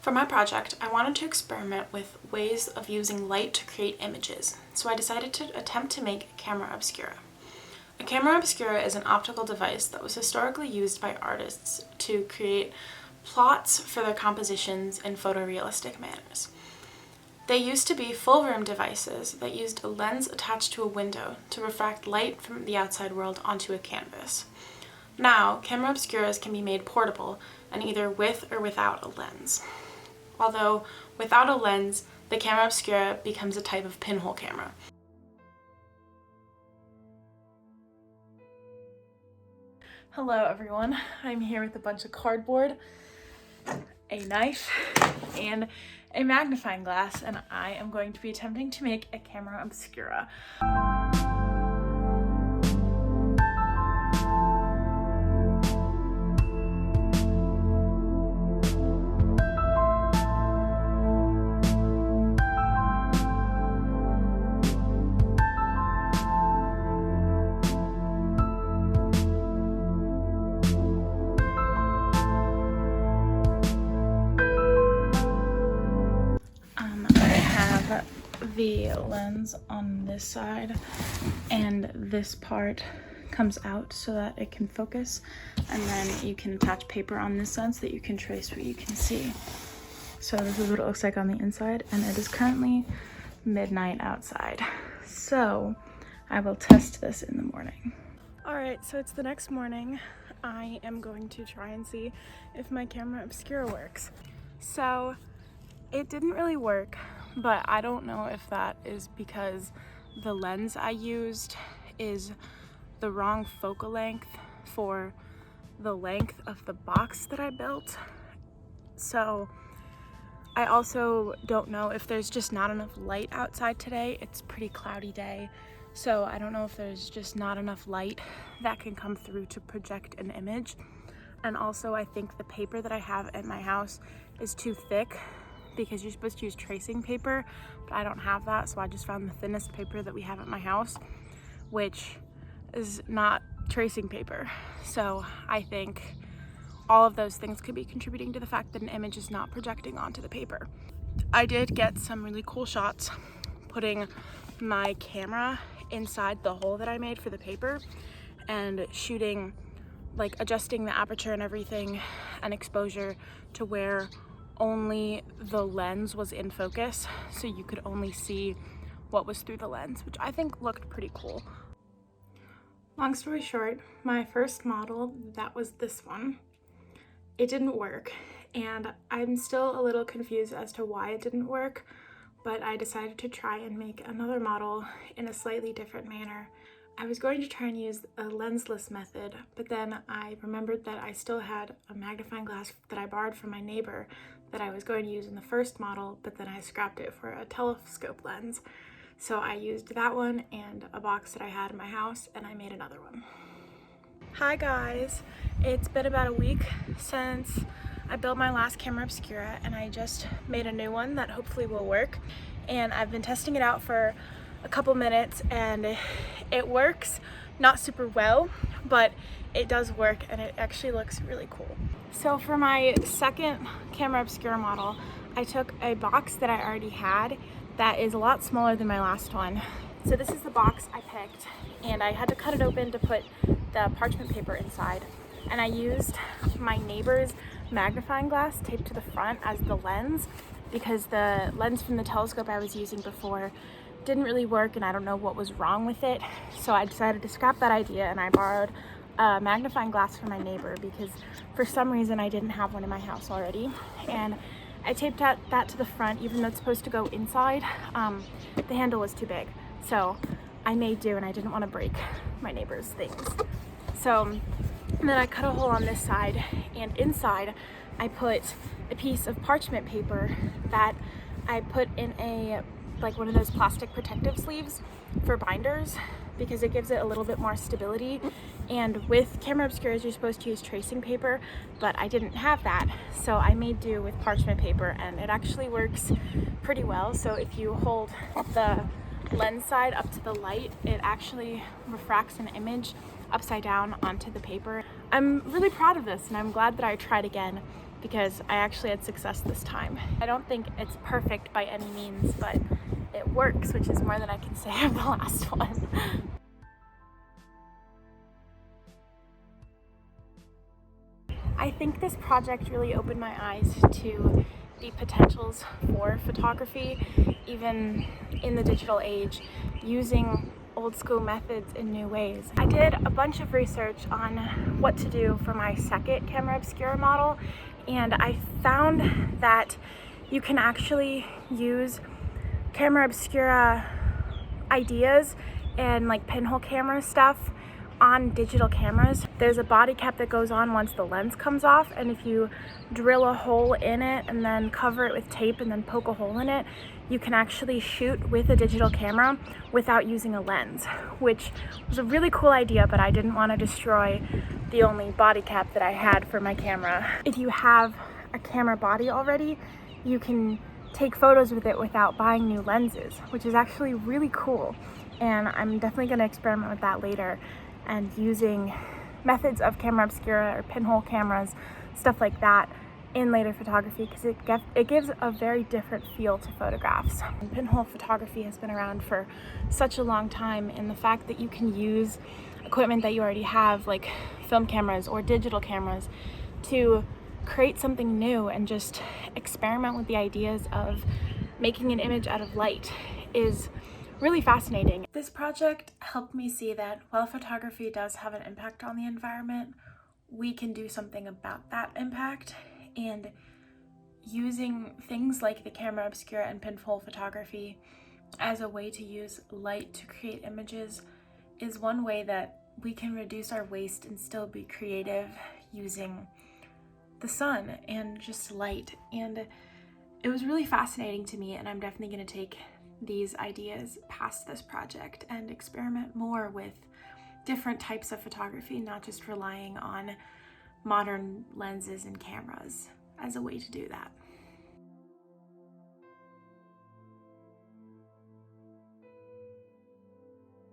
For my project, I wanted to experiment with ways of using light to create images, so I decided to attempt to make a camera obscura. A camera obscura is an optical device that was historically used by artists to create plots for their compositions in photorealistic manners. They used to be full-room devices that used a lens attached to a window to refract light from the outside world onto a canvas. Now, camera obscuras can be made portable and either with or without a lens. Although, without a lens, the camera obscura becomes a type of pinhole camera. Hello everyone, I'm here with a bunch of cardboard, a knife, and a magnifying glass, and I am going to be attempting to make a camera obscura. The lens on this side, and this part comes out so that it can focus, and then you can attach paper on this side so that you can trace what you can see. So this is what it looks like on the inside, and it is currently midnight outside, so I will test this in the morning. Alright, so it's the next morning. I am going to try and see if my camera obscura works. So it didn't really work, but I don't know if that is because the lens I used is the wrong focal length for the length of the box that I built. So I also don't know if there's just not enough light outside today. It's a pretty cloudy day, so I don't know if there's just not enough light that can come through to project an image. And also I think the paper that I have at my house is too thick, because you're supposed to use tracing paper, but I don't have that, so I just found the thinnest paper that we have at my house, which is not tracing paper. So I think all of those things could be contributing to the fact that an image is not projecting onto the paper. I did get some really cool shots putting my camera inside the hole that I made for the paper and shooting, like adjusting the aperture and everything and exposure to where only the lens was in focus, so you could only see what was through the lens, which I think looked pretty cool. Long story short, my first model, that was this one, it didn't work, and I'm still a little confused as to why it didn't work, but I decided to try and make another model in a slightly different manner. I was going to try and use a lensless method, but then I remembered that I still had a magnifying glass that I borrowed from my neighbor that I was going to use in the first model, but then I scrapped it for a telescope lens. So I used that one and a box that I had in my house, and I made another one. Hi guys, it's been about a week since I built my last camera obscura, and I just made a new one that hopefully will work. And I've been testing it out for a couple minutes, and it works not super well, but it does work, and it actually looks really cool. So for my second camera obscura model, I took a box that I already had that is a lot smaller than my last one. So this is the box I picked, and I had to cut it open to put the parchment paper inside, and I used my neighbor's magnifying glass taped to the front as the lens, because the lens from the telescope I was using before didn't really work, and I don't know what was wrong with it. So I decided to scrap that idea, and I borrowed a magnifying glass from my neighbor because for some reason I didn't have one in my house already, and I taped that to the front. Even though it's supposed to go inside, the handle was too big, so I made do, and I didn't want to break my neighbor's things. So then I cut a hole on this side, and inside I put a piece of parchment paper that I put in like one of those plastic protective sleeves for binders, because it gives it a little bit more stability. And with camera obscuras, you're supposed to use tracing paper, but I didn't have that, so I made do with parchment paper, and it actually works pretty well. So if you hold the lens side up to the light, it actually refracts an image upside down onto the paper. I'm really proud of this, and I'm glad that I tried again, because I actually had success this time. I don't think it's perfect by any means, but it works, which is more than I can say of the last one. I think this project really opened my eyes to the potentials for photography, even in the digital age, using old school methods in new ways. I did a bunch of research on what to do for my second camera obscura model, and I found that you can actually use camera obscura ideas and like pinhole camera stuff on digital cameras. There's a body cap that goes on once the lens comes off, and if you drill a hole in it and then cover it with tape and then poke a hole in it, you can actually shoot with a digital camera without using a lens, which was a really cool idea, but I didn't want to destroy the only body cap that I had for my camera. If you have a camera body already, you can take photos with it without buying new lenses, which is actually really cool. And I'm definitely going to experiment with that later and using methods of camera obscura or pinhole cameras, stuff like that, in later photography, because it gives a very different feel to photographs. And pinhole photography has been around for such a long time, and the fact that you can use equipment that you already have, like film cameras or digital cameras, to create something new and just experiment with the ideas of making an image out of light is really fascinating. This project helped me see that while photography does have an impact on the environment, we can do something about that impact, and using things like the camera obscura and pinhole photography as a way to use light to create images is one way that we can reduce our waste and still be creative using the sun and just light. And it was really fascinating to me, and I'm definitely going to take these ideas past this project and experiment more with different types of photography, not just relying on modern lenses and cameras as a way to do that.